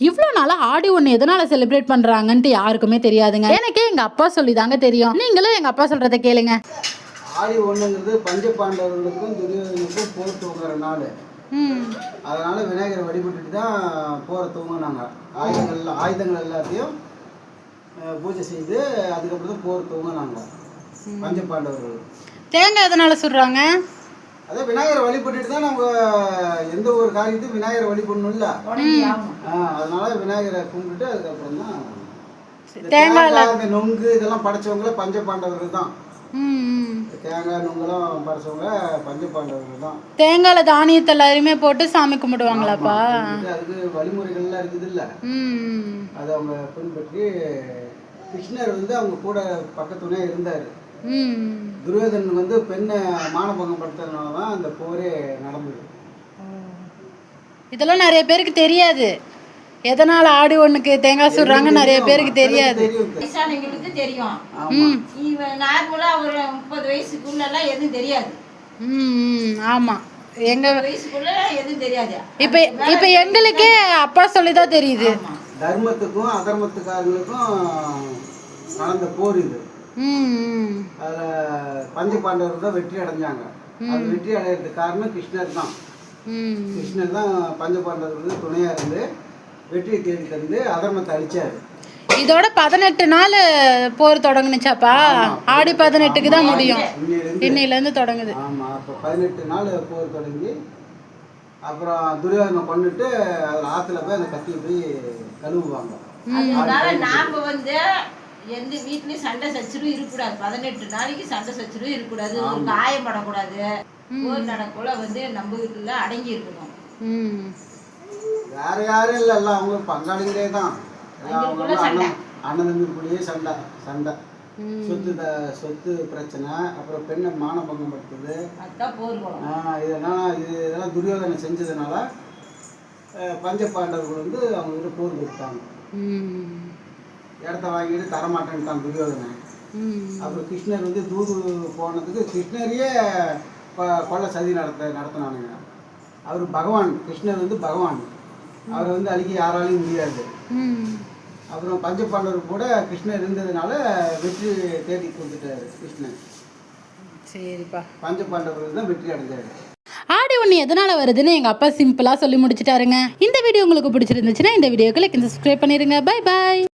இவ்வளோ நாளாக ஆடி ஒன்று எதனால் செலிப்ரேட் பண்ணுறாங்கன்ட்டு யாருக்குமே தெரியாதுங்க. எனக்கே எங்கள் அப்பா சொல்லி தாங்க தெரியும். நீங்களும் எங்கள் அப்பா சொல்கிறத கேளுங்க. ஆடி ஒன்றுங்கிறது பஞ்ச பாண்டவர்களுக்கும் துரியோதனுக்கும் போர் தூங்குற நாள். அதனால விநாயகரை வழிபட்டுட்டு தான் போரை தூங்கினாங்க. ஆயுதங்கள் எல்லாத்தையும் பூஜை செய்து அதுக்கப்புறம் தான் போர் தூங்கினாங்க பஞ்ச பாண்டவர்கள். தேங்காய் எதனால சுடுறாங்க? அதான் விநாயகரை வழிபட்டுட்டு தான் நம்ம எந்த ஒரு காரியத்தையும் விநாயகரை வழிபடணும்ல. அதனால விநாயகரை கும்பிட்டுட்டு அதுக்கப்புறம் தான் தேங்காய் நொங்கு இதெல்லாம் படைச்சவங்கள பஞ்ச பாண்டவர்கள் தான். தேங்காய் நொங்கெல்லாம் படைச்சவங்க பஞ்ச பாண்டவர்கள் தான். தேங்காயில தானியத்தை எல்லாருமே போட்டு சாமி கும்பிடுவாங்களாப்பா? அதுக்கு வழிமுறைகள்லாம் இருக்குது இல்ல, அதை அவங்க பின்பற்றி கிருஷ்ணர் வந்து அவங்க கூட பக்கத்துணே இருந்தார். துரியோதனன் வந்து பெண்ணை மானபங்கம் படுத்துறதுனால தான் அந்த போரே நடந்தது. இதெல்லாம் நிறைய பேருக்கு தெரியாது. எதனால ஆடி ஒண்ணுக்கு தேங்காய் சுடுறாங்க நிறைய பேருக்கு தெரியாது. வயசானவங்களுக்கு தெரியும். நார்மலா ஒரு 30 வயசுக்குள்ளலாம் எதுவும் தெரியாது. ஆமா, எங்க வயசுக்குள்ள எதுவும் தெரியாது. இப்ப எங்களுக்கே அப்பா சொல்லிதான் தெரியுது. தர்மத்துக்கும் அதர்மத்துக்காரங்களுக்கும் நடந்த போர் இது. அதுல பஞ்ச பாண்டவர்கள் தான் வெற்றி அடைஞ்சாங்க. அது வெற்றி அடைகிறதுக்கு காரணம் கிருஷ்ணர் தான். கிருஷ்ணர் தான் பஞ்ச பாண்டவர்களுக்கு துணையா இருந்து வெற்றியை தேடி தந்து அதர்மத்தை அழிச்சாரு. இதோட 18 நாள் போர் தொடங்குனுச்சாப்பா? ஆடி 18க்கு தான் முடியும். இன்னையில இருந்து தொடங்குது. ஆமா, அப்ப 18 நாள் போர் தொடங்கி அப்புறம் துரியோதனை கொண்டுட்டு அதுல ஆத்துல போய் அந்த கத்தியை போய் கழுவுவாங்க. அதனால நாம வந்து எந்த வீட்லயும் சண்டை சச்சரவு இருக்கக்கூடாது. 18 நாளைக்கு சண்டை சச்சரவு இருக்கக்கூடாது. ஒரு காயப்படக்கூடாது. போர் நடக்குள்ள வந்து நம்ம வீட்டுல அடங்கி இருக்கணும். வேற யாரும் இல்லை, எல்லாம் அவங்க பங்காளிகளே தான். அண்ணன் தம்பிக்குள்ளேயே சண்டை சண்டை சொத்து பிரச்சனை, அப்புறம் பெண்ணை மானபங்கம் படுத்துது. இதெல்லாம் துரியோதனை செஞ்சதுனால பஞ்ச பாண்டவர்கள் வந்து அவங்க கிட்ட போர் கொடுத்தாங்க. இடத்த வாங்கிட்டு தரமாட்டேன்ட்டான் துரியோதனை. அப்புறம் கிருஷ்ணர் வந்து தூது போனதுக்கு கிருஷ்ணரையே கொலை சதி நடத்தினானுங்க. அவர் பகவான், கிருஷ்ணர் வந்து பகவான். அவரை வந்து அழிக்க யாராலையும் முடியாது. அப்புறம் பஞ்ச பாண்டவர் கூட கிருஷ்ணர் இருந்ததுனால வெற்றி தேடி கொடுத்துட்டாரு கிருஷ்ணன். சரிப்பா, பஞ்ச பாண்டவர்கள் தான் வெற்றி அடைஞ்சாரு. ஆடி ஒன்று எதனால வருதுன்னு எங்கள் அப்பா சிம்பிளாக சொல்லி முடிச்சுட்டாருங்க. இந்த வீடியோ உங்களுக்கு பிடிச்சிருந்துச்சுன்னா இந்த வீடியோக்கு லைக் சப்ஸ்கிரைப் பண்ணிடுங்க. Bye bye.